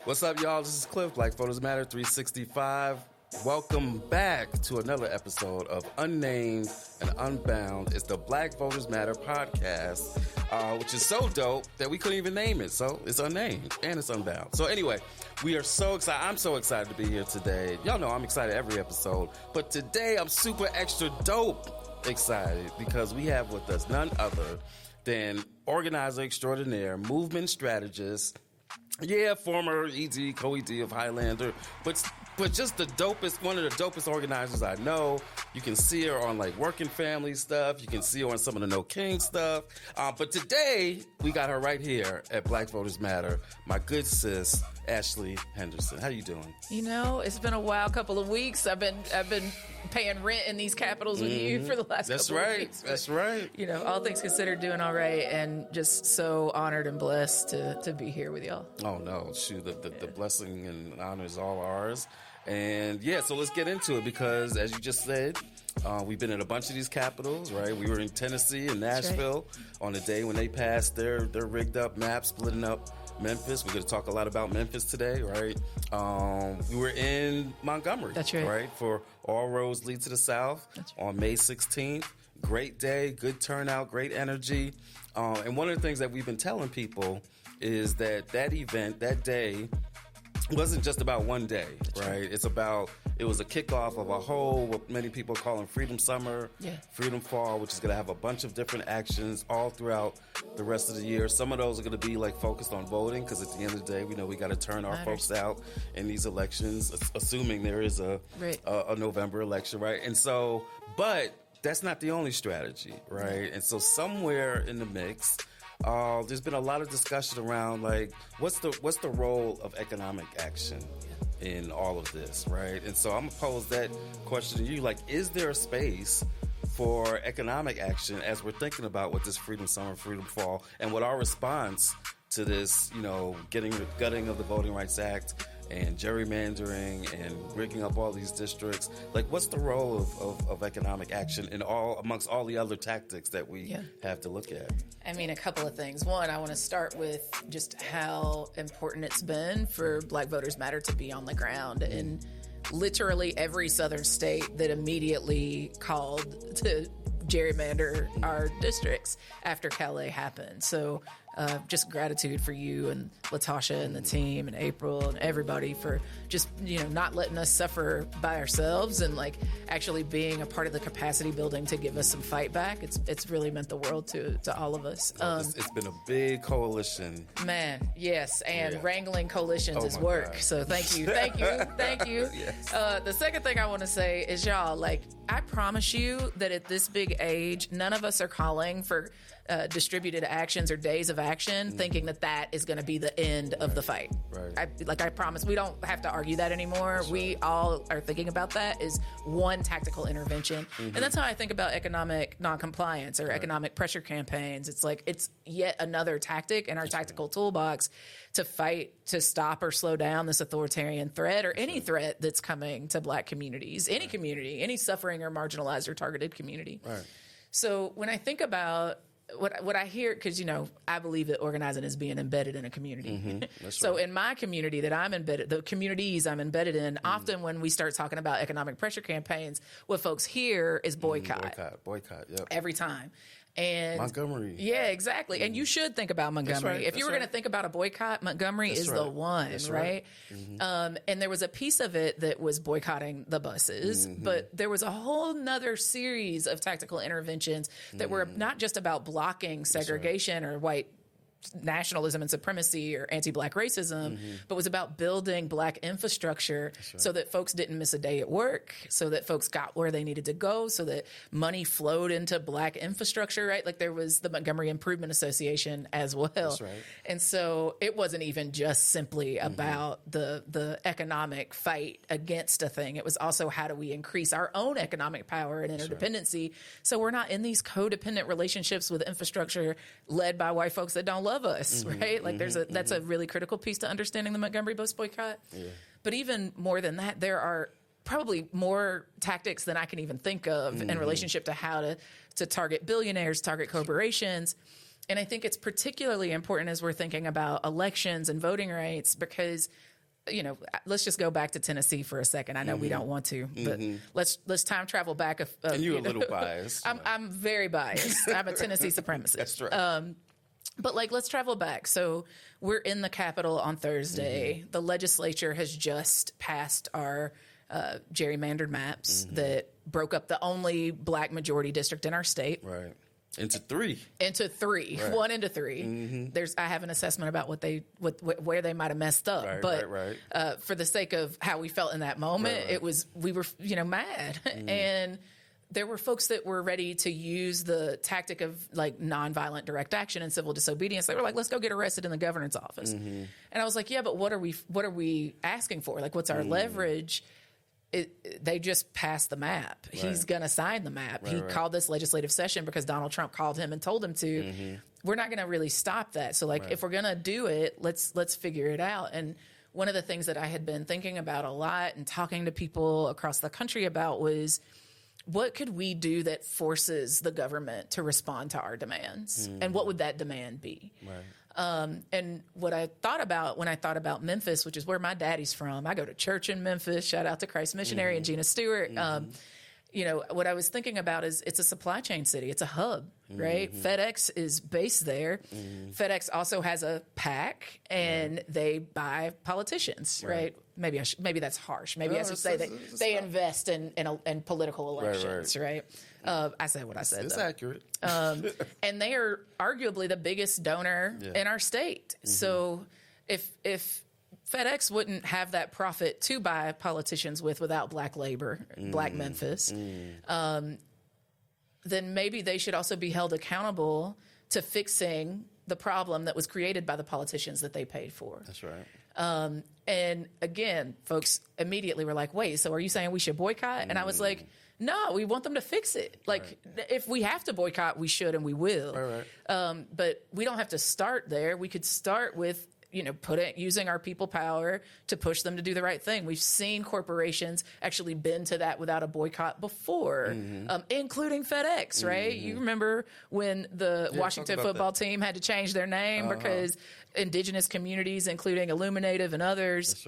What's up, y'all? This is Cliff, Black Voters Matter 365. Welcome back to another episode of Unnamed and Unbound. It's the Black Voters Matter podcast, which is so dope that we couldn't even name it. So it's unnamed and it's unbound. So anyway, we are so excited. I'm so excited to be here today. Y'all know I'm excited every episode, but today I'm super extra dope excited because we have with us none other than organizer extraordinaire, movement strategist, former ED, co-ED of Highlander, but just the dopest, one of the dopest organizers I know. You can see her on like Working Family stuff. You can see her on some of the No King stuff. But today we got her right here at Black Voters Matter. My good sis, Ash-Lee Henderson. How you doing? You know, it's been a wild couple of weeks. I've been paying rent in these capitals with you for the last couple of weeks. That's right. You know, all things considered, doing all right, and just so honored and blessed to be here with y'all. Oh no, shoot, the blessing and honor is all ours. And so let's get into it because, as you just said, we've been in a bunch of these capitals, right? We were in Tennessee and Nashville on the day when they passed their rigged up map splitting up Memphis. We're going to talk a lot about Memphis today, right? We were in Montgomery, that's right, for All Roads Lead to the South on May 16th. Great day, good turnout, great energy. And one of the things that we've been telling people is that event, that day, wasn't just about one day, right? It was a kickoff of a whole, what many people call them Freedom Summer, Freedom Fall, which is going to have a bunch of different actions all throughout the rest of the year. Some of those are going to be like focused on voting, because at the end of the day, we know we got to turn our folks out in these elections, assuming there is a November election, right? And so, but that's not the only strategy, right? And so somewhere in the mix, there's been a lot of discussion around like what's the role of economic action in all of this, right? And so I'm gonna pose that question to you: like, is there a space for economic action as we're thinking about what this Freedom Summer, Freedom Fall, and what our response to this, gutting of the Voting Rights Act and gerrymandering and rigging up all these districts? Like, what's the role of economic action amongst all the other tactics that we have to look at? I mean, a couple of things. One, I want to start with just how important it's been for Black Voters Matter to be on the ground in literally every southern state that immediately called to gerrymander our districts after Calais happened. So just gratitude for you and Latasha and the team and April and everybody for just, not letting us suffer by ourselves and like actually being a part of the capacity building to give us some fight back. It's really meant the world to all of us. It's been a big coalition. Man, yes. And wrangling coalitions is work. God. So thank you. Yes. The second thing I want to say is, y'all, like, I promise you that at this big age, none of us are calling for distributed actions or days of action thinking that is going to be the end of the fight. Right. I promise we don't have to argue that anymore. That's we all are thinking about that as one tactical intervention. And that's how I think about economic noncompliance or economic pressure campaigns. It's like it's yet another tactic in our tactical toolbox to fight, to stop or slow down this authoritarian threat or any threat that's coming to Black communities, any community, any suffering or marginalized or targeted community. Right. So when I think about what I hear, because, I believe that organizing is being embedded in a community. So in my community that I'm embedded, the communities I'm embedded in, often when we start talking about economic pressure campaigns, what folks hear is boycott. Boycott, yep. Every time. And Montgomery. Yeah, exactly. And you should think about Montgomery. Right. If you were going to think about a boycott, Montgomery is the one, right? And there was a piece of it that was boycotting the buses, but there was a whole nother series of tactical interventions that were not just about blocking segregation or white nationalism and supremacy or anti-Black racism, but was about building Black infrastructure so that folks didn't miss a day at work, so that folks got where they needed to go, so that money flowed into Black infrastructure, right? Like there was the Montgomery Improvement Association as well. That's right. And so it wasn't even just simply about the economic fight against a thing. It was also how do we increase our own economic power and interdependency so we're not in these codependent relationships with infrastructure led by white folks that don't love us, right? Like that's a really critical piece to understanding the Montgomery bus boycott. Yeah. But even more than that, there are probably more tactics than I can even think of in relationship to how to target billionaires, target corporations. And I think it's particularly important as we're thinking about elections and voting rights because let's just go back to Tennessee for a second. I know we don't want to, but let's time travel back. And you're a little biased. I'm very biased. I'm a Tennessee supremacist. That's right. But let's travel back. So we're in the Capitol on Thursday. The legislature has just passed our gerrymandered maps that broke up the only black majority district in our state. Right. Into three. Right. 1 into 3. I have an assessment about where they might have messed up, but for the sake of how we felt in that moment, we were mad, and there were folks that were ready to use the tactic of nonviolent direct action and civil disobedience. They were like, let's go get arrested in the governor's office, and I was like, yeah, but what are we asking for? What's our leverage? They just passed the map. Right. He's going to sign the map. He called this legislative session because Donald Trump called him and told him to. We're not going to really stop that. So if we're going to do it, let's figure it out. And one of the things that I had been thinking about a lot and talking to people across the country about was, what could we do that forces the government to respond to our demands? And what would that demand be? Right. And what I thought about when I thought about Memphis, which is where my daddy's from, I go to church in Memphis, shout out to Christ Missionary and Gina Stewart. What I was thinking about is it's a supply chain city. It's a hub, right? FedEx is based there. FedEx also has a PAC, and they buy politicians, right? Maybe that's harsh. Maybe I should say that they invest in political elections, right? I said what I said. It's accurate. And they are arguably the biggest donor in our state. So if FedEx wouldn't have that profit to buy politicians without black labor, black Memphis, then maybe they should also be held accountable to fixing the problem that was created by the politicians that they paid for. That's right. And again, folks immediately were like, wait, so are you saying we should boycott? And I was like, no, we want them to fix it. If we have to boycott, we should and we will. But we don't have to start there. We could start with, using our people power to push them to do the right thing. We've seen corporations actually bend to that without a boycott before, including FedEx, right? You remember when the Washington football team had to change their name because indigenous communities, including Illuminative and others,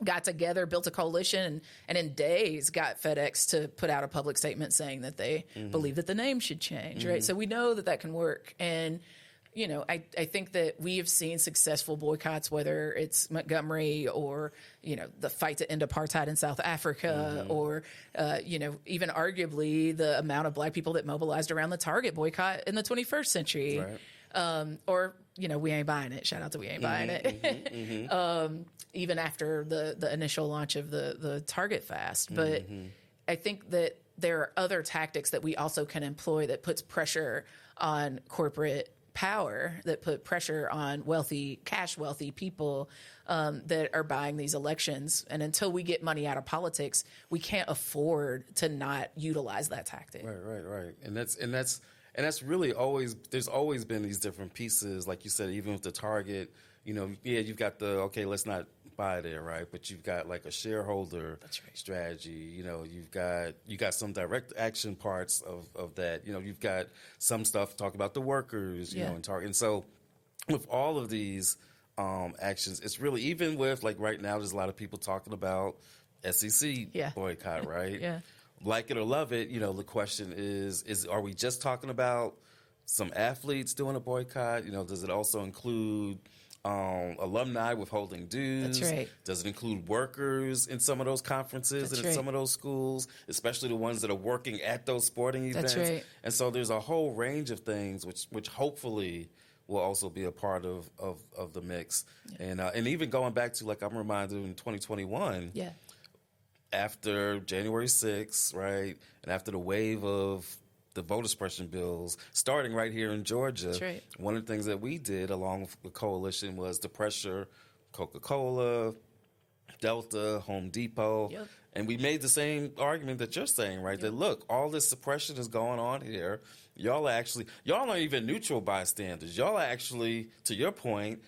got together, built a coalition, and in days got FedEx to put out a public statement saying that they believe that the name should change, right? So we know that can work. And I think that we have seen successful boycotts, whether it's Montgomery or, the fight to end apartheid in South Africa or, even arguably the amount of black people that mobilized around the Target boycott in the 21st century. Or, we ain't buying it. Shout out to We Ain't Buying It. Even after the initial launch of the Target fast. But I think that there are other tactics that we also can employ that puts pressure on corporate power, that put pressure on cash wealthy people that are buying these elections. And until we get money out of politics, we can't afford to not utilize that tactic. Right. And that's really there's always been these different pieces, like you said, even with the Target, you've got let's not buy there, right? But you've got a shareholder strategy. You've got some direct action parts of that. You've got some stuff talk about the workers, in Target. And so with all of these actions, it's really, even with right now, there's a lot of people talking about SEC boycott, right? Like it or love it, the question is are we just talking about some athletes doing a boycott? Does it also include alumni withholding dues? That's right. Does it include workers in some of those conferences and in some of those schools, especially the ones that are working at those sporting events? That's right. And so there's a whole range of things which hopefully will also be a part of the mix. And even going back to, I'm reminded in 2021, after January 6th, right, and after the wave of the voter suppression bills starting right here in Georgia, one of the things that we did along with the coalition was to pressure Coca-Cola, Delta, Home Depot, and we made the same argument that you're saying, right? That look, all this suppression is going on here. Y'all aren't even neutral bystanders. Y'all are actually, to your point,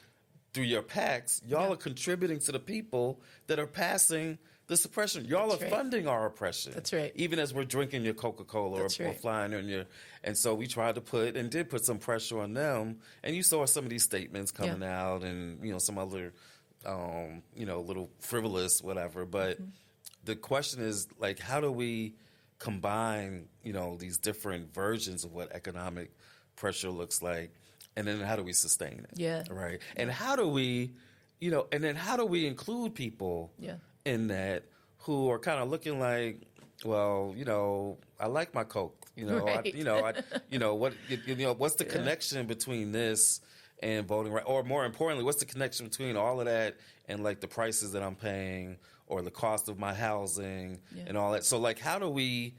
through your PACs, y'all are contributing to the people that are passing the suppression. Y'all are funding our oppression. That's right. Even as we're drinking your Coca-Cola or flying in your... And so we tried to put some pressure on them. And you saw some of these statements coming out and, some other a little frivolous, whatever. But the question is, like, how do we combine, these different versions of what economic pressure looks like, and then how do we sustain it? Yeah. Right. And how do we, and then how do we include people in that who are kind of looking like, well, I like my Coke, Right. What's the connection between this and voting right? Or more importantly, what's the connection between all of that and like the prices that I'm paying or the cost of my housing and all that? So like, how do we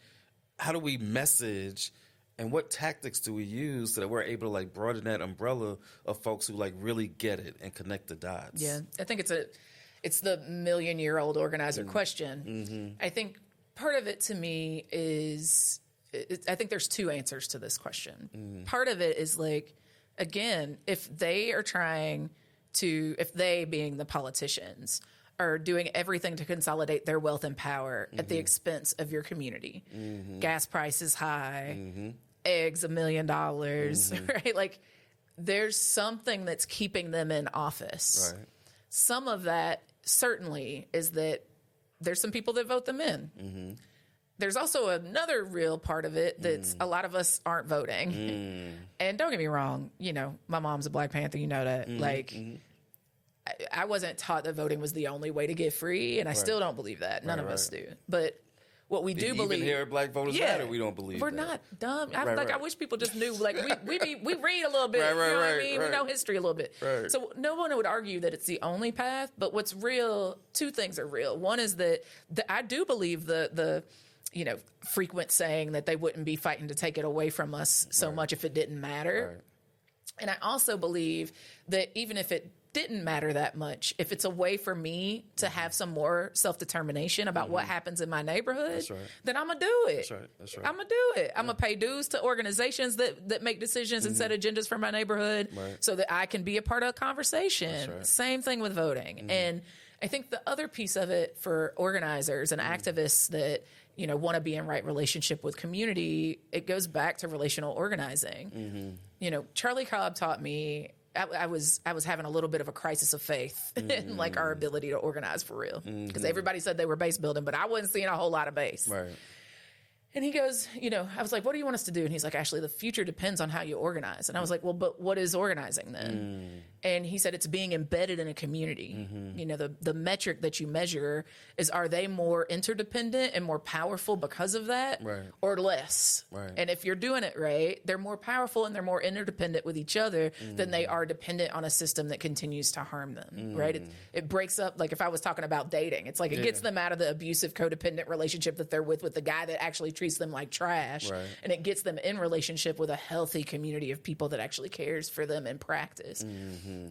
message, and what tactics do we use so that we're able to like broaden that umbrella of folks who like really get it and connect the dots? Yeah, I think it's the million-year-old organizer question. I think part of it to me is, I think there's two answers to this question. Part of it is like, again, if they being the politicians, are doing everything to consolidate their wealth and power at the expense of your community. Gas prices high, eggs $1 million, right? Like, there's something that's keeping them in office. Right. Some of that certainly is that there's some people that vote them in. There's also another real part of it that's a lot of us aren't voting. And don't get me wrong, my mom's a Black Panther, that. I wasn't taught that voting was the only way to get free, and I still don't believe that. None of us do. But what we do believe, even here at Black Voters Matter, we don't believe we're that. not dumb. I wish people just knew. Like we read a little bit. You know what I mean? We know history a little bit. Right. So no one would argue that it's the only path. But what's real? Two things are real. One is that I do believe the frequent saying that they wouldn't be fighting to take it away from us so much if it didn't matter. Right. And I also believe that even if it didn't matter that much, if it's a way for me to have some more self-determination about what happens in my neighborhood, then I'm going to do it. That's right. I'm going to do it. I'm going to pay dues to organizations that make decisions and set agendas for my neighborhood so that I can be a part of a conversation. Same thing with voting. And I think the other piece of it for organizers and activists that want to be in right relationship with community, it goes back to relational organizing. Charlie Cobb taught me, I was having a little bit of a crisis of faith in like our ability to organize for real, because everybody said they were base building, but I wasn't seeing a whole lot of base. Right. And he goes, I was like, what do you want us to do? And he's like, Ashley, the future depends on how you organize. And I was like, well, but what is organizing then? And he said, it's being embedded in a community. The metric that you measure is, are they more interdependent and more powerful because of that or less? Right. And if you're doing it right, they're more powerful and they're more interdependent with each other than they are dependent on a system that continues to harm them, right? It breaks up, like if I was talking about dating, it's like it gets them out of the abusive codependent relationship that they're with the guy that actually treats them like trash, and it gets them in relationship with a healthy community of people that actually cares for them in practice.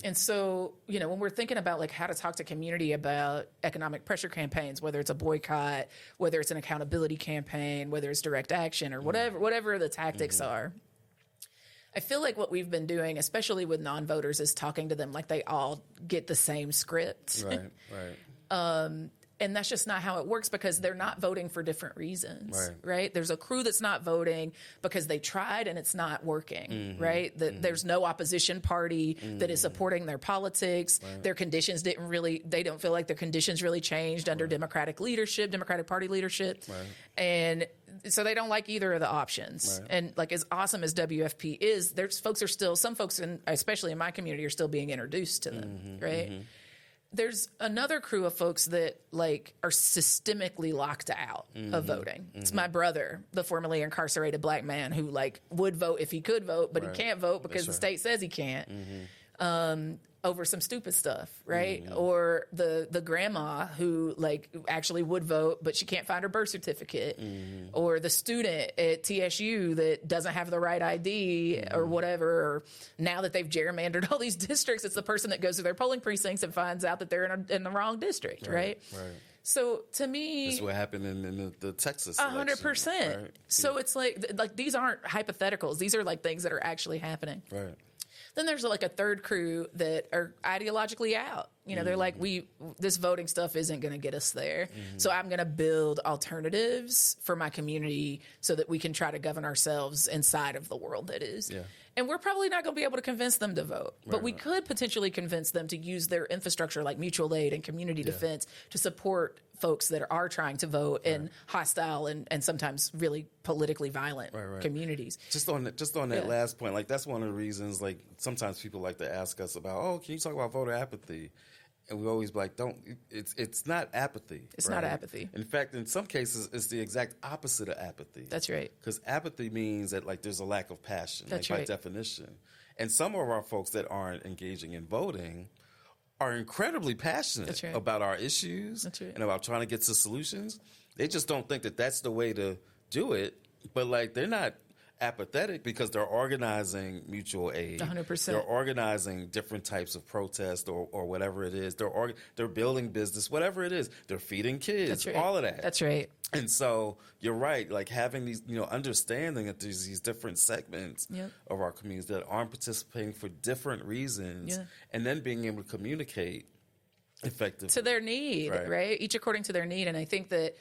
And so, when we're thinking about like how to talk to community about economic pressure campaigns, whether it's a boycott, whether it's an accountability campaign, whether it's direct action or whatever the tactics are, I feel like what we've been doing, especially with non-voters, is talking to them like they all get the same script. And that's just not how it works, because they're not voting for different reasons, right? There's a crew that's not voting because they tried and it's not working, right? There's no opposition party that is supporting their politics. Their conditions they don't feel like their conditions really changed under Democratic Party leadership. And so they don't like either of the options. And like, as awesome as WFP is, some folks, especially in my community, are still being introduced to them, right? There's another crew of folks that like are systemically locked out of voting. It's my brother, the formerly incarcerated Black man who like would vote if he could vote, but he can't vote because the state says he can't. Over some stupid stuff, right? Or the grandma who like actually would vote, but she can't find her birth certificate. Or the student at TSU that doesn't have the right ID or whatever. Or now that they've gerrymandered all these districts, it's the person that goes to their polling precincts and finds out that they're in the wrong district, right? So to me, that's what happened in the Texas 100%. So it's like these aren't hypotheticals. These are like things that are actually happening. Then there's like a third crew that are ideologically out. You know, they're like, this voting stuff isn't going to get us there. So I'm going to build alternatives for my community so that we can try to govern ourselves inside of the world that is. Yeah. And we're probably not going to be able to convince them to vote, but we could potentially convince them to use their infrastructure like mutual aid and community defense to support folks that are trying to vote in hostile and sometimes really politically violent communities. Just on that last point, like that's one of the reasons, like sometimes people like to ask us about, oh, can you talk about voter apathy? And we always be like, it's not apathy. It's not apathy. In fact, in some cases, it's the exact opposite of apathy. That's right. Because apathy means that like there's a lack of passion, by definition. And some of our folks that aren't engaging in voting are incredibly passionate about our issues and about trying to get to solutions. They just don't think that that's the way to do it. But like they're not apathetic because they're organizing mutual aid. 100%. They're organizing different types of protest or whatever it is. They're building business, whatever it is. They're feeding kids, all of that. That's right. And so you're right, like having these, understanding that there's these different segments of our communities that aren't participating for different reasons and then being able to communicate effectively. To their need, right? Each according to their need. And I think that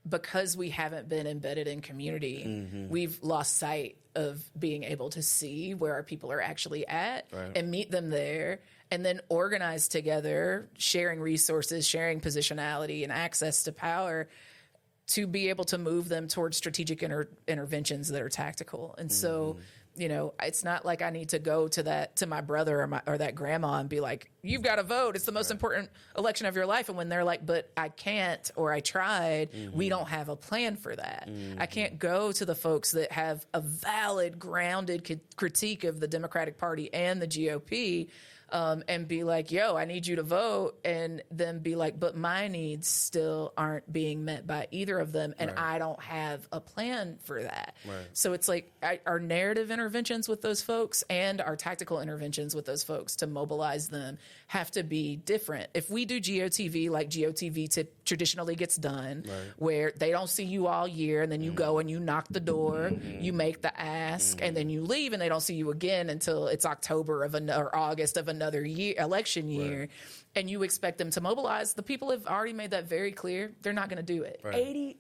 because we haven't been embedded in community, we've lost sight of being able to see where our people are actually at and meet them there and then organize together, sharing resources, sharing positionality and access to power to be able to move them towards strategic interventions that are tactical. And so, it's not like I need to go to my brother or that grandma and be like, you've got to vote. It's the most important election of your life. And when they're like, but I can't, or I tried, we don't have a plan for that. I can't go to the folks that have a valid, grounded critique of the Democratic Party and the GOP and be like, yo, I need you to vote, and then be like, but my needs still aren't being met by either of them, and I don't have a plan for that. So it's like our narrative interventions with those folks and our tactical interventions with those folks to mobilize them have to be different. If we do GOTV like GOTV traditionally gets done, where they don't see you all year, and then you go and you knock the door, you make the ask, and then you leave, and they don't see you again until it's October or August of another year, election year, and you expect them to mobilize. The people have already made that very clear. They're not going to do it. 80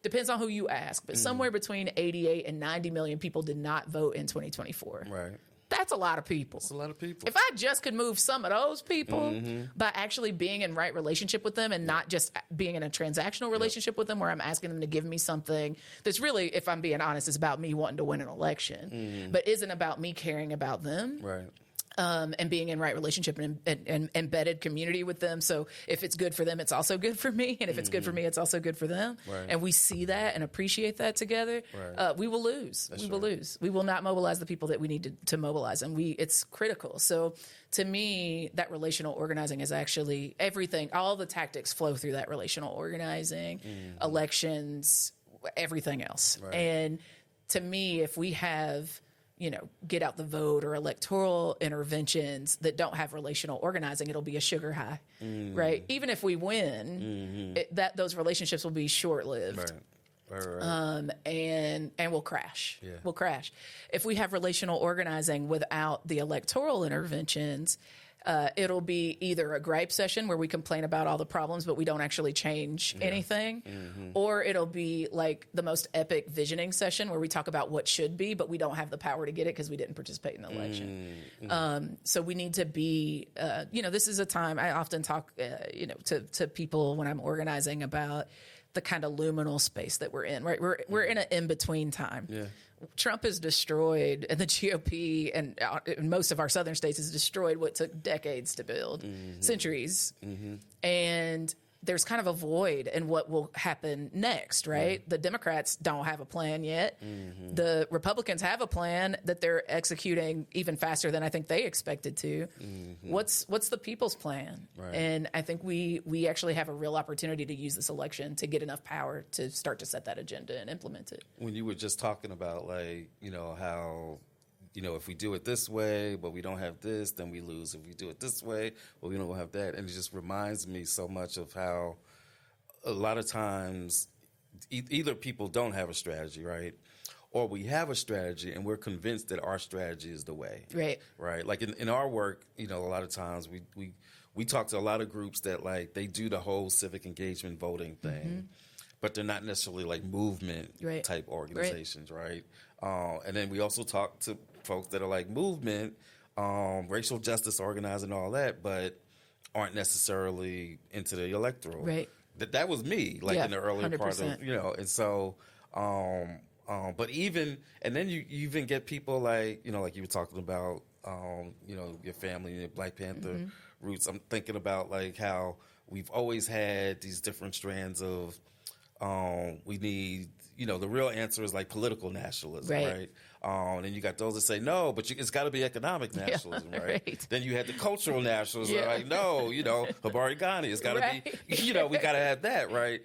depends on who you ask, but somewhere between 88 and 90 million people did not vote in 2024. That's a lot of people. That's a lot of people. If I just could move some of those people by actually being in right relationship with them and not just being in a transactional relationship with them where I'm asking them to give me something that's really, if I'm being honest, is about me wanting to win an election, but isn't about me caring about them. And being in right relationship and embedded community with them. So if it's good for them, it's also good for me. And if it's good for me, it's also good for them. And we see that and appreciate that together. We will lose. We will lose. We will not mobilize the people that we need to mobilize. And it's critical. So to me, that relational organizing is actually everything. All the tactics flow through that relational organizing, elections, everything else. And to me, if we have get out the vote or electoral interventions that don't have relational organizing, it'll be a sugar high, right? Even if we win, those relationships will be short-lived. And we'll crash. We'll crash. If we have relational organizing without the electoral interventions, it'll be either a gripe session where we complain about all the problems, but we don't actually change anything, or it'll be like the most epic visioning session where we talk about what should be, but we don't have the power to get it because we didn't participate in the election. So we need to be, this is a time I often talk, to people when I'm organizing about the kind of luminal space that we're in, right? We're in an in-between time. Trump has destroyed, and the GOP and most of our southern states has destroyed what took decades to build, centuries. And there's kind of a void in what will happen next, right? The Democrats don't have a plan yet. The Republicans have a plan that they're executing even faster than I think they expected to. What's the people's plan? And I think we actually have a real opportunity to use this election to get enough power to start to set that agenda and implement it. When you were just talking about how if we do it this way, but we don't have this, then we lose. If we do it this way, well, we don't have that. And it just reminds me so much of how a lot of times either people don't have a strategy, right? Or we have a strategy and we're convinced that our strategy is the way. Right. Like in our work, a lot of times we we talk to a lot of groups that like they do the whole civic engagement voting thing, but they're not necessarily like movement type organizations, right? And then we also talk to folks that are like movement, racial justice organizing, all that, but aren't necessarily into the electoral. Right. That was me, like in the earlier 100%. Part of, and so, but even, and then you even get people like, like you were talking about, your family and your Black Panther roots. I'm thinking about like how we've always had these different strands of, we need, the real answer is like political nationalism, right? And then you got those that say, no, but it's got to be economic nationalism, right? Then you had the cultural nationalism, like, no, Habari Ghani, it's got to be, we got to have that, right?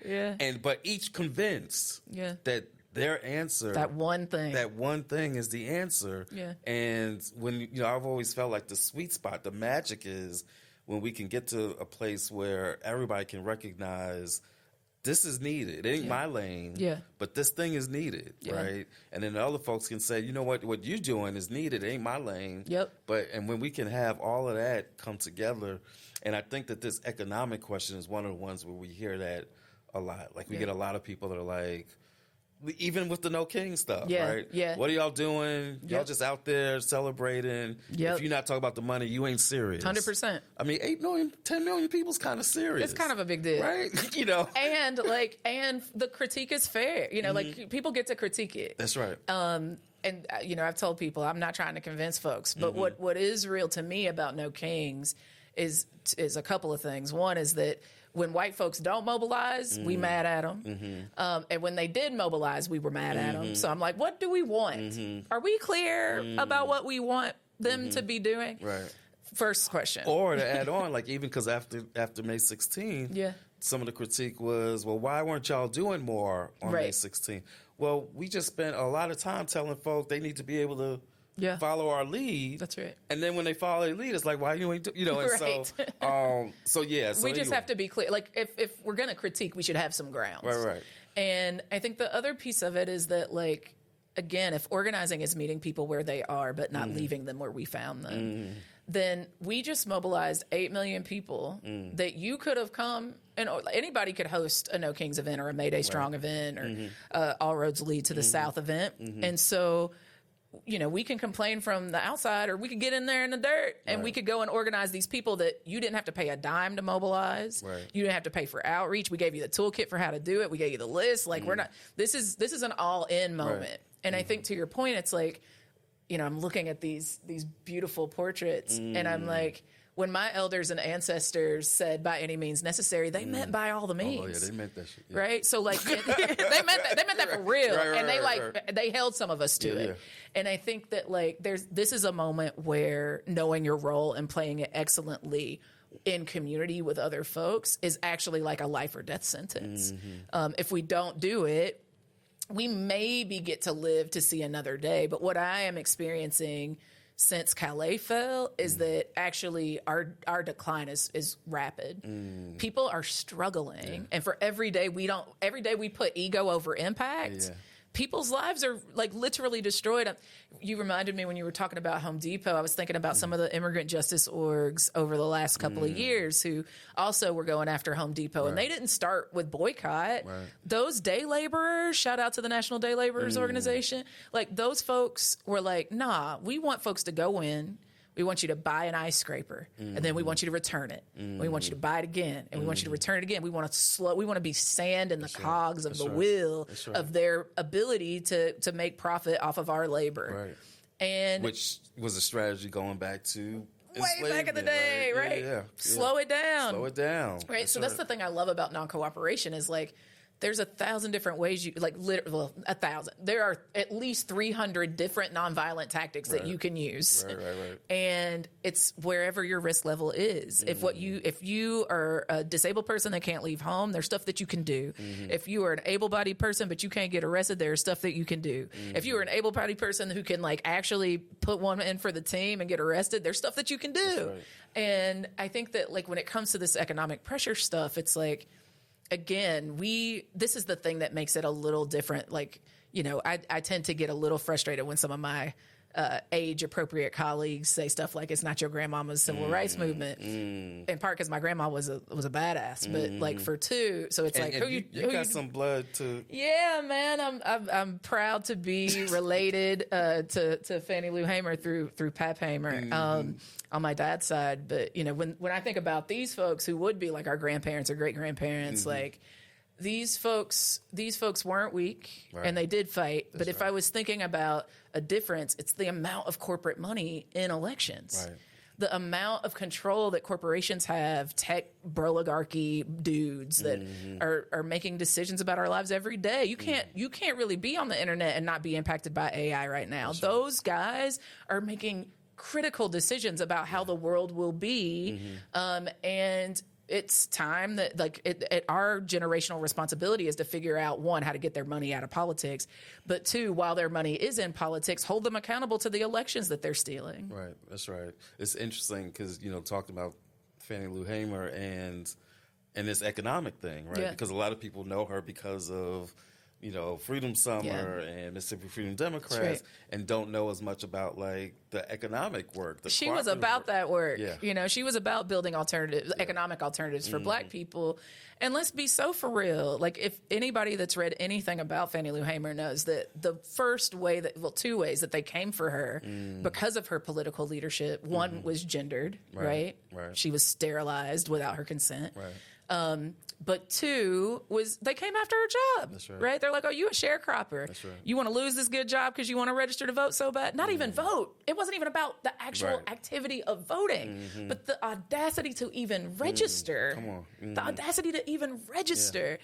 But each convinced that their answer, that one thing is the answer. And when, I've always felt like the sweet spot, the magic is when we can get to a place where everybody can recognize this is needed. It ain't my lane, but this thing is needed, right? And then the other folks can say, you know what you're doing is needed. It ain't my lane. And when we can have all of that come together, and I think that this economic question is one of the ones where we hear that a lot. Like we get a lot of people that are like, even with the No King stuff, right? What are y'all doing? Y'all just out there celebrating. If you're not talking about the money, you ain't serious. 100%. I mean, 8 million, 10 million people's kind of serious. It's kind of a big deal. Right? And the critique is fair. Like people get to critique it. That's right. And I've told people, I'm not trying to convince folks, but what is real to me about No Kings is a couple of things. One is that when white folks don't mobilize, we mad at them. And when they did mobilize, we were mad at them. So I'm like, what do we want? Are we clear about what we want them to be doing? Right. First question. Or to add on, like even because after May 16, some of the critique was, well, why weren't y'all doing more on May 16? Well, we just spent a lot of time telling folks they need to be able to follow our lead. That's right. And then when they follow their lead, it's like, why you ain't and so we just have to be clear. Like if we're going to critique, we should have some grounds. Right. And I think the other piece of it is that, like, again, if organizing is meeting people where they are but not leaving them where we found them, then we just mobilized 8 million people that you could have come, and anybody could host a No Kings event or a May Day Strong event or All Roads Lead to the South event. And so, we can complain from the outside, or we could get in there in the dirt and we could go and organize these people that you didn't have to pay a dime to mobilize. You didn't have to pay for outreach. We gave you the toolkit for how to do it. We gave you the list. Like this is an all in moment. And I think to your point, it's like, I'm looking at these beautiful portraits and I'm like, when my elders and ancestors said by any means necessary, they meant by all the means. Oh yeah, they meant that shit. Right? So like they meant that for real. And they held some of us to it. And I think that like this is a moment where knowing your role and playing it excellently in community with other folks is actually like a life or death sentence. If we don't do it, we maybe get to live to see another day. But what I am experiencing since Calais fell is that actually our decline is rapid. People are struggling. And for every day we put ego over impact. People's lives are like literally destroyed. You reminded me when you were talking about Home Depot, I was thinking about some of the immigrant justice orgs over the last couple of years who also were going after Home Depot. And they didn't start with boycott. Those day laborers, shout out to the National Day Laborers Organization, like those folks were like, nah, we want folks to go in. We want you to buy an ice scraper, and then we want you to return it. We want you to buy it again, and we want you to return it again. We want to be sand in the cogs of the wheel of their ability to make profit off of our labor. And which was a strategy going back to way back in the day, right? Slow it down. Right. That's so that's the thing I love about non-cooperation is like, there's 1,000 different ways 1,000. There are at least 300 different nonviolent tactics that you can use. And it's wherever your risk level is. If you are a disabled person that can't leave home, there's stuff that you can do. If you are an able-bodied person but you can't get arrested, there's stuff that you can do. If you are an able-bodied person who can like actually put one in for the team and get arrested, there's stuff that you can do. And I think that like when it comes to this economic pressure stuff, it's like, again, this is the thing that makes it a little different. Like, I tend to get a little frustrated when some of my age-appropriate colleagues say stuff like it's not your grandmama's civil rights movement, in part because my grandma was a badass, but like for two, so it's like you got some blood too. Yeah, man, I'm proud to be related to Fannie Lou Hamer through Pap Hamer on my dad's side. But you know, when I think about these folks who would be like our grandparents or great grandparents, like. These folks weren't weak, and they did fight. But if I was thinking about a difference, it's the amount of corporate money in elections. Right. The amount of control that corporations have, tech oligarchy dudes that are making decisions about our lives every day. You can't really be on the internet and not be impacted by AI right now. Those guys are making critical decisions about how the world will be, and it's time that our generational responsibility is to figure out, one, how to get their money out of politics, but two, while their money is in politics, hold them accountable to the elections that they're stealing. Right. That's right. It's interesting because, talking about Fannie Lou Hamer and this economic thing, right? Yeah. Because a lot of people know her because of, Freedom Summer and Mississippi Freedom Democrats, and don't know as much about like the economic work. She was about that work. Yeah. She was about building economic alternatives for Black people. And let's be so for real. Like, if anybody that's read anything about Fannie Lou Hamer knows that the first way two ways that they came for her because of her political leadership. One was gendered, right? She was sterilized without her consent. Right. But two was they came after her job. That's right. They're like, oh, you a sharecropper. That's right. You want to lose this good job because you want to register to vote so bad? Not even vote. It wasn't even about the actual activity of voting, but the audacity to even register. Come on. The audacity to even register.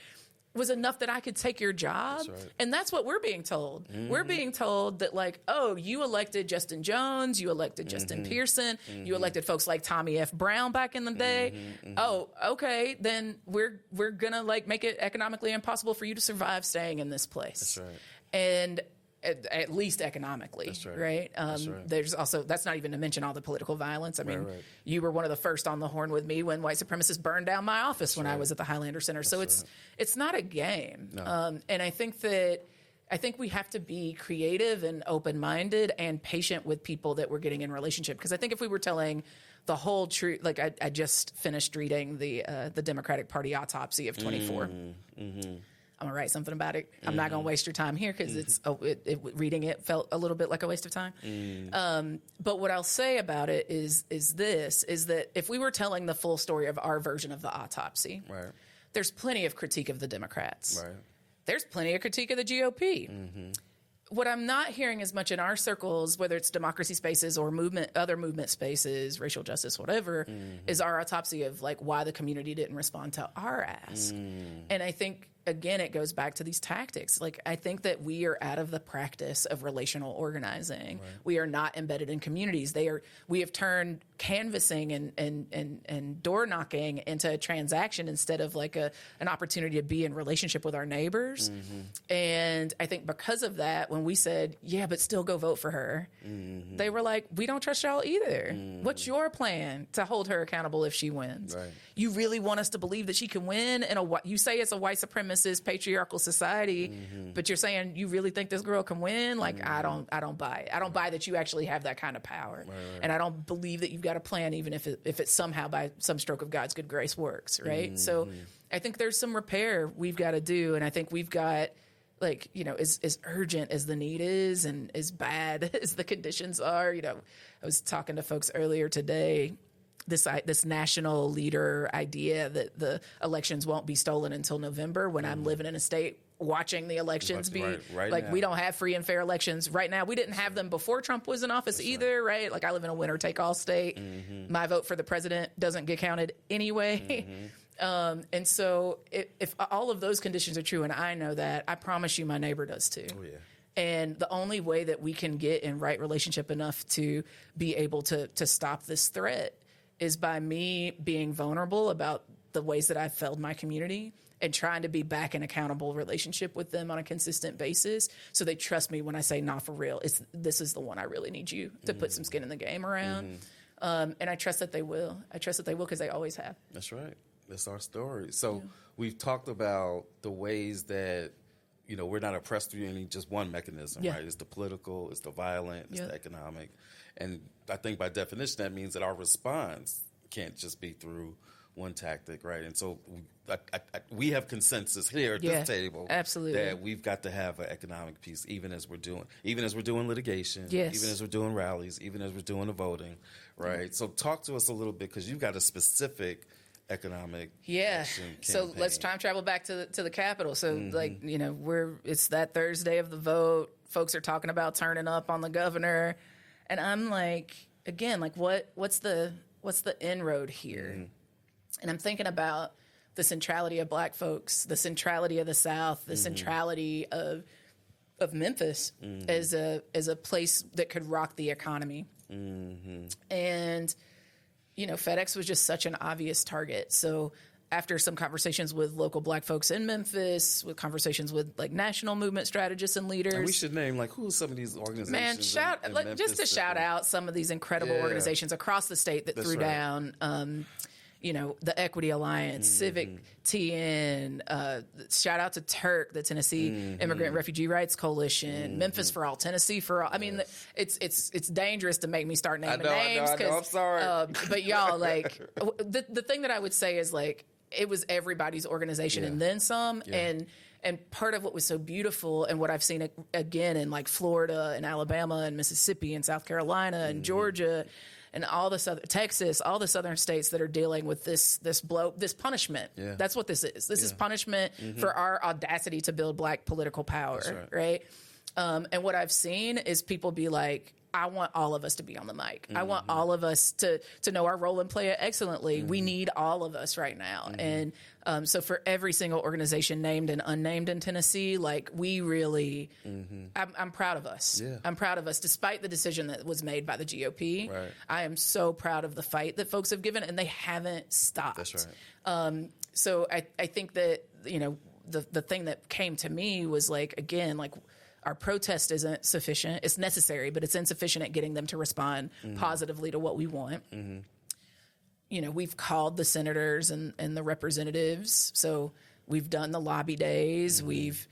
Was enough that I could take your job. That's right. And that's what we're being told. We're being told that, like, oh, you elected Justin Jones, you elected Justin Pearson, you elected folks like Tommy F. Brown back in the day. Oh, okay, then we're gonna like make it economically impossible for you to survive staying in this place. That's right. And at least economically, that's right? That's right. There's also, that's not even to mention all the political violence. I mean, you were one of the first on the horn with me when white supremacists burned down my office when I was at the Highlander Center. So it's not a game. No. And I think we have to be creative and open-minded and patient with people that we're getting in relationship. Because I think if we were telling the whole truth, like I just finished reading the Democratic Party autopsy of 24. I'm going to write something about it. I'm not going to waste your time here because reading it felt a little bit like a waste of time. But what I'll say about it is that if we were telling the full story of our version of the autopsy, there's plenty of critique of the Democrats. Right. There's plenty of critique of the GOP. What I'm not hearing as much in our circles, whether it's democracy spaces or other movement spaces, racial justice, whatever, is our autopsy of like why the community didn't respond to our ask. And I think, again, it goes back to these tactics. Like, I think that we are out of the practice of relational organizing. We are not embedded in communities. We have turned canvassing and door knocking into a transaction instead of like an opportunity to be in relationship with our neighbors. And I think because of that, when we said, yeah, but still go vote for her, they were like, we don't trust y'all either. What's your plan to hold her accountable if she wins? Right. You really want us to believe that she can win you say it's a white supremacist patriarchal society, but you're saying you really think this girl can win? Like, I don't buy it. I don't buy that you actually have that kind of power. Right. And I don't believe that you've got a plan, even if it somehow by some stroke of God's good grace works, right? So I think there's some repair we've got to do, and I think we've got, like, as urgent as the need is and as bad as the conditions are. I was talking to folks earlier today, this national leader idea that the elections won't be stolen until November, when I'm living in a state watching the elections be like now. We don't have free and fair elections right now. We didn't have them before Trump was in office either, right? Like, I live in a winner-take-all state. My vote for the president doesn't get counted anyway. And so if all of those conditions are true, and I know that, I promise you my neighbor does too. Oh, yeah. And the only way that we can get in right relationship enough to be able to stop this threat is by me being vulnerable about the ways that I've failed my community and trying to be back in accountable relationship with them on a consistent basis, so they trust me when I say, nah, for real, this is the one I really need you to put some skin in the game around. And I trust that they will. I trust that they will, because they always have. That's right. That's our story. So we've talked about the ways that we're not oppressed through any just one mechanism, Yeah. right? It's the political, it's the violent, it's Yep. the economic. And I think by definition, that means that our response can't just be through one tactic, right? And so we have consensus here at Yeah, this table, absolutely, that we've got to have an economic piece, even as we're doing litigation, Yes. even as we're doing rallies, even as we're doing the voting, right? So talk to us a little bit, because you've got a specific economic action So campaign. let's time travel back to the Capitol. So it's that Thursday of the vote. Folks are talking about turning up on the governor, and I'm like, again, like what's the inroad here? And I'm thinking about the centrality of Black folks, the centrality of the South, the centrality of Memphis as a place that could rock the economy. And FedEx was just such an obvious target. So after some conversations with local Black folks in Memphis, with conversations with like national movement strategists and leaders. And we should name who are some of these organizations. Man, shout out some of these incredible organizations across the state that threw down the Equity Alliance, Civic TN, shout out to Turk, the Tennessee Immigrant and Refugee Rights Coalition, Memphis for All, Tennessee for All. I mean, it's dangerous to make me start naming names. I know, I'm sorry. But y'all, like, the thing that I would say is, like, it was everybody's organization and then some. And part of what was so beautiful, and what I've seen again in like Florida and Alabama and Mississippi and South Carolina and Georgia and all the Texas, all the southern states that are dealing with this punishment. Yeah. That's what this is. This is punishment for our audacity to build Black political power, right? And what I've seen is people be like, I want all of us to be on the mic. I want all of us to know our role and play it excellently. We need all of us right now. And so for every single organization, named and unnamed in Tennessee, like, we really, I'm proud of us. Yeah. I'm proud of us, despite the decision that was made by the GOP. Right. I am so proud of the fight that folks have given, and they haven't stopped. That's right. So I think that, the thing that came to me was, like, again, like, our protest isn't sufficient. It's necessary, but it's insufficient at getting them to respond positively to what we want. We've called the senators and the representatives. So we've done the lobby days. We've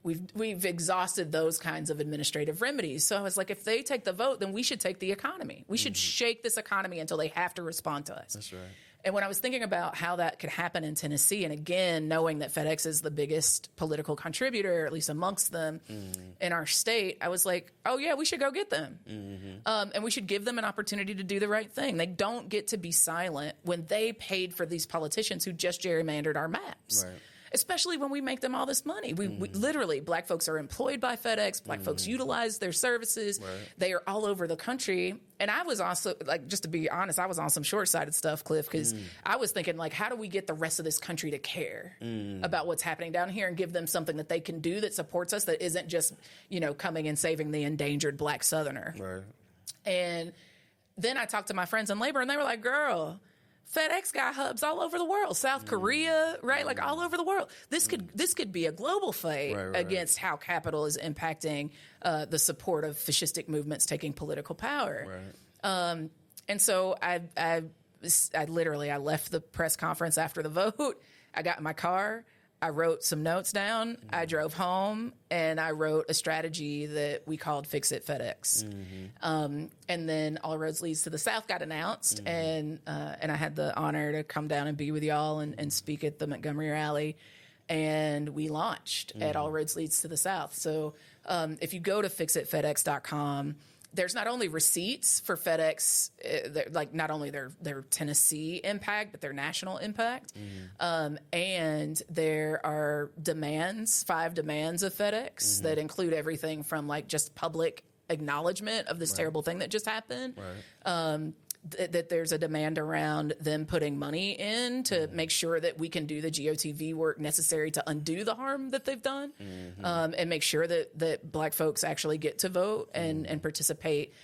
exhausted those kinds of administrative remedies. So I was like, if they take the vote, then we should take the economy. We should shake this economy until they have to respond to us. That's right. And when I was thinking about how that could happen in Tennessee, and again, knowing that FedEx is the biggest political contributor, at least amongst them in our state, I was like, oh yeah, we should go get them. And we should give them an opportunity to do the right thing. They don't get to be silent when they paid for these politicians who just gerrymandered our maps. Right. Especially when we make them all this money. We literally, Black folks are employed by FedEx. Black folks utilize their services. Right. They are all over the country. And I was also, like, just to be honest, I was on some short-sighted stuff, Cliff, because I was thinking, like, how do we get the rest of this country to care about what's happening down here and give them something that they can do that supports us, that isn't just, coming and saving the endangered Black Southerner. Right. And then I talked to my friends in labor, and they were like, girl, FedEx got hubs all over the world, South Korea, right? Like, all over the world. This could be a global fight against how capital is impacting the support of fascistic movements taking political power. Right. And so I literally left the press conference after the vote. I got in my car. I wrote some notes down. I drove home, and I wrote a strategy that we called Fix It FedEx. And then All Roads Leads to the South got announced, and I had the honor to come down and be with y'all and speak at the Montgomery rally. And we launched at All Roads Leads to the South. So if you go to fixitfedex.com, there's not only receipts for FedEx, like not only their Tennessee impact, but their national impact. And there are demands, 5 demands of FedEx that include everything from, like, just public acknowledgement of this terrible thing that just happened. Right. That there's a demand around them putting money in to make sure that we can do the GOTV work necessary to undo the harm that they've done, and make sure that Black folks actually get to vote and participate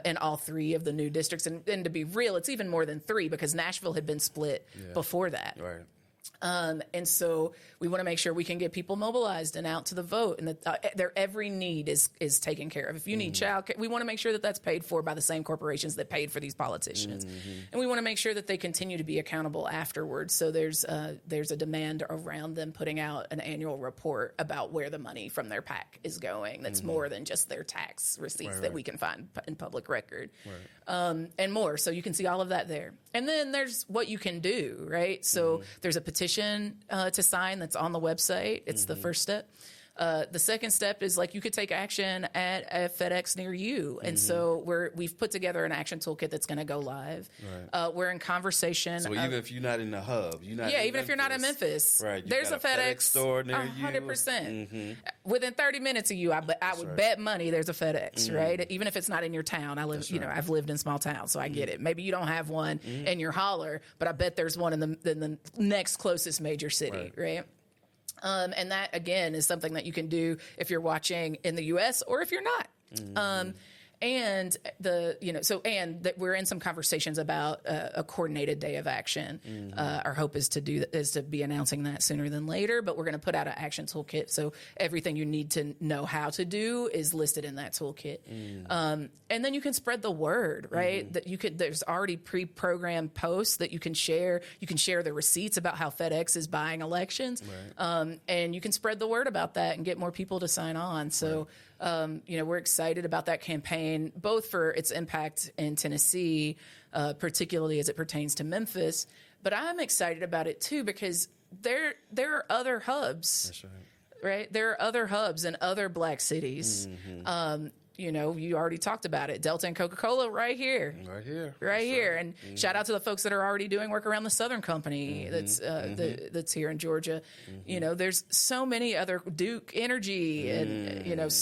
in all 3 of the new districts. And to be real, it's even more than 3, because Nashville had been split before that. Right. And so we want to make sure we can get people mobilized and out to the vote, and that their every need is taken care of. If you need childcare, we want to make sure that that's paid for by the same corporations that paid for these politicians. And we want to make sure that they continue to be accountable afterwards. So there's a demand around them putting out an annual report about where the money from their PAC is going. That's more than just their tax receipts that we can find in public record, and more. So you can see all of that there. And then there's what you can do, right? So there's a petition to sign that's on the website. It's the first step. The second step is like you could take action at a FedEx near you. And so we've put together an action toolkit that's going to go live. We're in conversation. So even if you're not in the hub, even if you're not in Memphis, there's a FedEx store near 100%. Within 30 minutes of you, I would bet money there's a FedEx, right? Even if it's not in your town. I've lived in small towns, so I get it. Maybe you don't have one in your holler, but I bet there's one in the next closest major city, right? And that, again, is something that you can do if you're watching in the U.S. or if you're not. And that we're in some conversations about a coordinated day of action. Our hope is to be announcing that sooner than later, but we're going to put out an action toolkit. So everything you need to know how to do is listed in that toolkit. And then you can spread the word, right? That there's already pre-programmed posts that you can share. You can share the receipts about how FedEx is buying elections. And you can spread the word about that and get more people to sign on. So, we're excited about that campaign, both for its impact in Tennessee, particularly as it pertains to Memphis. But I'm excited about it, too, because there are other hubs. That's right? There are other hubs in other black cities. You already talked about it. Delta and Coca-Cola right here. Right here. And shout out to the folks that are already doing work around the Southern Company that's here in Georgia. There's so many other Duke Energy and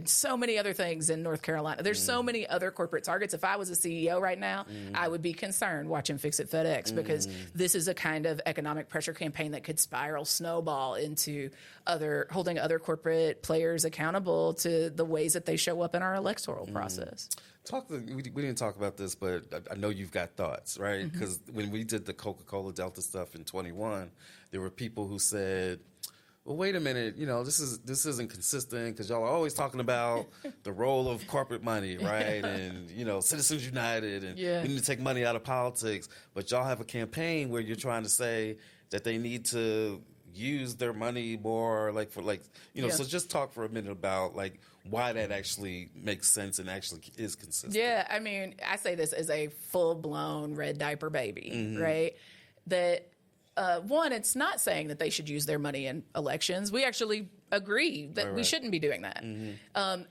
so many other things in North Carolina. There's so many other corporate targets. If I was a CEO right now, I would be concerned watching Fix It FedEx because this is a kind of economic pressure campaign that could snowball into holding other corporate players accountable to the ways that they show up in our electoral process. We didn't talk about this, but I know you've got thoughts, right? Because when we did the Coca-Cola Delta stuff in 21, there were people who said, well, wait a minute, this isn't consistent because y'all are always talking about the role of corporate money, right? And, Citizens United, and we need to take money out of politics. But y'all have a campaign where you're trying to say that they need to use their money more, so just talk for a minute about, why that actually makes sense and actually is consistent. Yeah, I mean, I say this as a full-blown red diaper baby, right? That, one, it's not saying that they should use their money in elections. We actually agree that we shouldn't be doing that.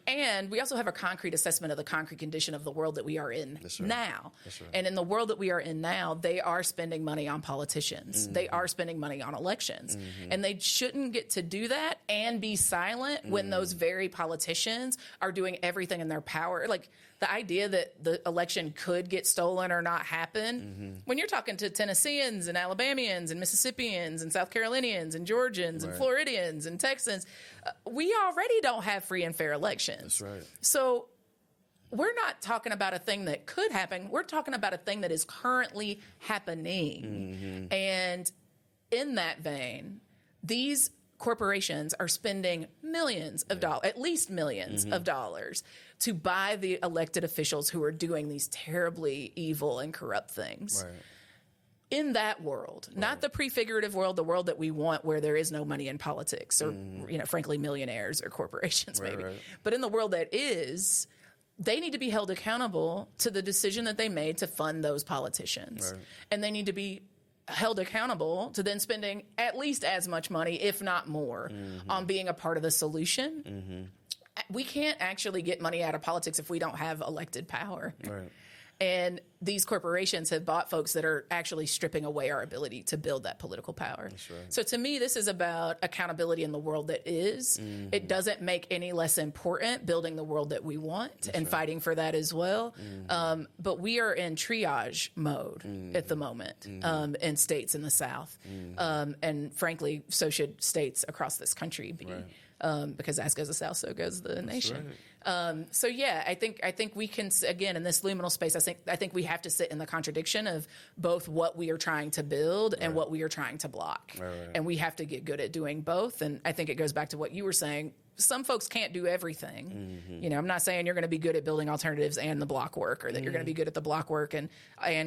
And we also have a concrete assessment of the concrete condition of the world that we are in now. And in the world that we are in now, they are spending money on politicians. They are spending money on elections. And they shouldn't get to do that and be silent when those very politicians are doing everything in their power. The idea that the election could get stolen or not happen, when you're talking to Tennesseans and Alabamians and Mississippians and South Carolinians and Georgians and Floridians and Texans, we already don't have free and fair elections. That's right. So we're not talking about a thing that could happen. We're talking about a thing that is currently happening. And in that vein, these corporations are spending millions of dollars, at least millions of dollars, to buy the elected officials who are doing these terribly evil and corrupt things. In that world, not the prefigurative world, the world that we want where there is no money in politics or, frankly, millionaires or corporations maybe. But in the world that is, they need to be held accountable to the decision that they made to fund those politicians. And they need to be held accountable to then spending at least as much money, if not more, on being a part of the solution. We can't actually get money out of politics if we don't have elected power. And these corporations have bought folks that are actually stripping away our ability to build that political power. So to me, this is about accountability in the world that is. It doesn't make any less important building the world that we want and fighting for that as well. But we are in triage mode at the moment in states in the South. And frankly, so should states across this country be. because as goes the South, so goes the nation. Right. So yeah, I think we can, again, in this liminal space, I think we have to sit in the contradiction of both what we are trying to build and what we are trying to block. Right. And we have to get good at doing both. And I think it goes back to what you were saying. Some folks can't do everything. You know, I'm not saying you're going to be good at building alternatives and the block work, or that you're going to be good at the block work and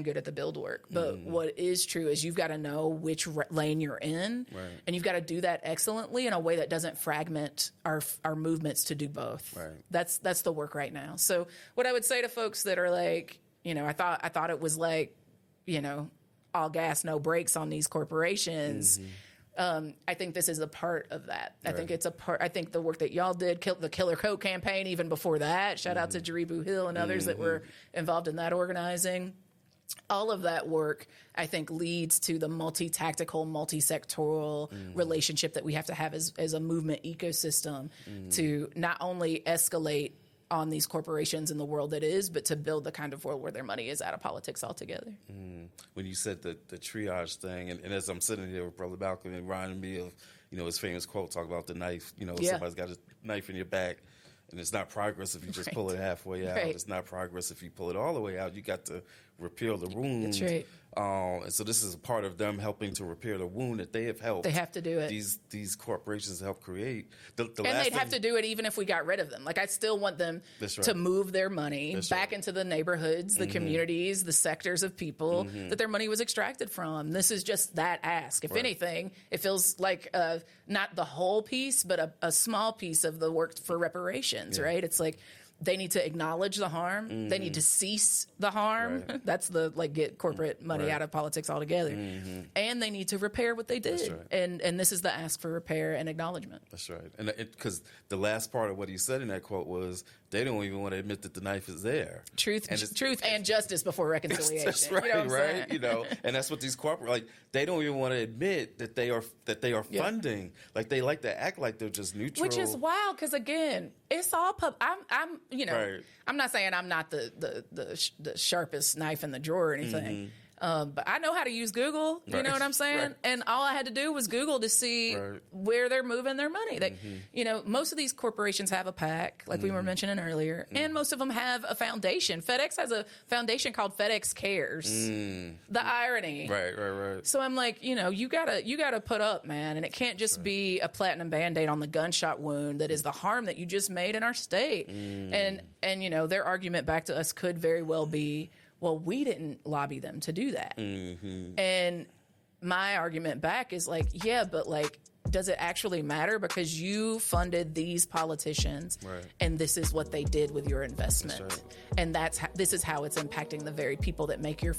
good at the build work. But what is true is you've got to know which lane you're in, and you've got to do that excellently in a way that doesn't fragment our movements to do both. Right. That's the work right now. So what I would say to folks that are like, you know, I thought it was like, you know, all gas, no brakes on these corporations. I think this is a part of that. I think it's a part. I think the work that y'all did, the Killer Coke campaign, even before that, shout out to Jaribu Hill and others that were involved in that organizing. All of that work, I think, leads to the multi-tactical, multi-sectoral relationship that we have to have as a movement ecosystem to not only escalate on these corporations in the world that is, but to build the kind of world where their money is out of politics altogether. When you said the triage thing, and as I'm sitting here with Brother Malcolm, it reminded me of, you know, his famous quote, talk about the knife. You know, somebody's got a knife in your back, and it's not progress if you just pull it halfway out. It's not progress if you pull it all the way out. You got to repair the wound. That's right. And so this is a part of them helping to repair the wound that they have helped. They have to do it. These corporations help create. And they'd have to do it even if we got rid of them. Like, I still want them to move their money back into the neighborhoods, the communities, the sectors of people that their money was extracted from. This is just that ask. If anything, it feels like not the whole piece, but a small piece of the work for reparations, right? It's like, they need to acknowledge the harm. They need to cease the harm. That's the, like, get corporate money out of politics altogether. And they need to repair what they did. And this is the ask for repair and acknowledgement. That's right. And because the last part of what he said in that quote was, they don't even want to admit that the knife is there. Truth and justice before reconciliation. That's right, you know right? You know, and that's what these corporate, like, they don't even want to admit that they are funding. Like, they like to act like they're just neutral. Which is wild, because again, it's all I'm you know, I'm not saying I'm not the sharpest knife in the drawer or anything. But I know how to use Google, you know what I'm saying? And all I had to do was Google to see where they're moving their money. They, you know, most of these corporations have a PAC, like we were mentioning earlier, and most of them have a foundation. FedEx has a foundation called FedEx Cares. The irony. Right. So I'm like, you know, you gotta put up, man, and it can't just be a platinum Band-Aid on the gunshot wound that is the harm that you just made in our state. And you know, their argument back to us could very well be, well, we didn't lobby them to do that. And my argument back is like, yeah, but like, does it actually matter? Because you funded these politicians, and this is what they did with your investment. And this is how it's impacting the very people that make your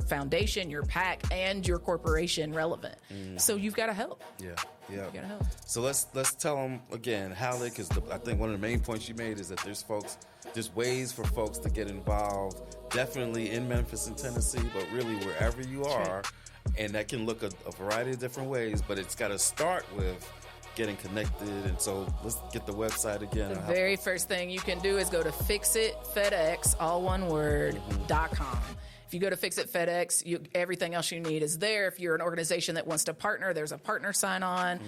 foundation, your PAC, and your corporation relevant. So you've got to help. Yeah. You gotta help. So let's tell them again how they, because I think one of the main points you made is that there's ways for folks to get involved, definitely in Memphis and Tennessee, but really wherever you are. And that can look a variety of different ways, but it's got to start with getting connected. And so let's get the website again. The very first thing you can do is go to fixitfedex, all one word, .com. If you go to Fix It FedEx, everything else you need is there. If you're an organization that wants to partner, there's a partner sign-on.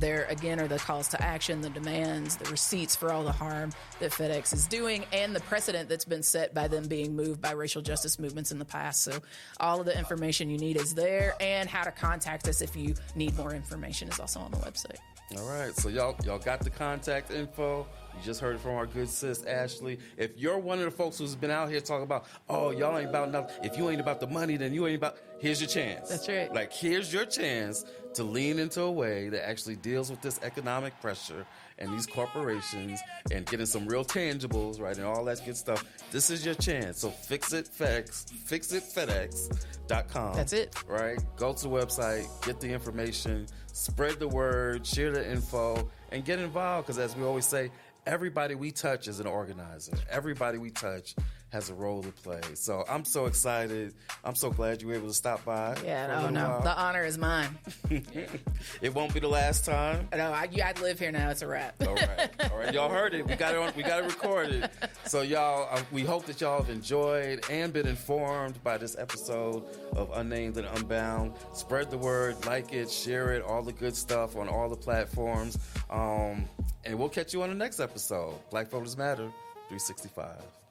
There, again, are the calls to action, the demands, the receipts for all the harm that FedEx is doing, and the precedent that's been set by them being moved by racial justice movements in the past. So all of the information you need is there, and how to contact us if you need more information is also on the website. All right, so y'all got the contact info. You just heard it from our good sis, Ash-Lee. If you're one of the folks who's been out here talking about, oh, y'all ain't about nothing. If you ain't about the money, then you ain't about... Here's your chance. That's right. Like, here's your chance to lean into a way that actually deals with this economic pressure and these corporations and getting some real tangibles, right, and all that good stuff. This is your chance. So fixitfedex.com. That's it. Right? Go to the website, get the information, spread the word, share the info, and get involved, because as we always say, everybody we touch is an organizer. Everybody we touch has a role to play. So I'm so excited. I'm so glad you were able to stop by. Yeah, the honor is mine. It won't be the last time. No, I'd live here now. It's a wrap. All right. Y'all heard it. We got it recorded. So y'all, we hope that y'all have enjoyed and been informed by this episode of Unnamed and Unbound. Spread the word, like it, share it, all the good stuff on all the platforms. And we'll catch you on the next episode. Black Voters Matter 365.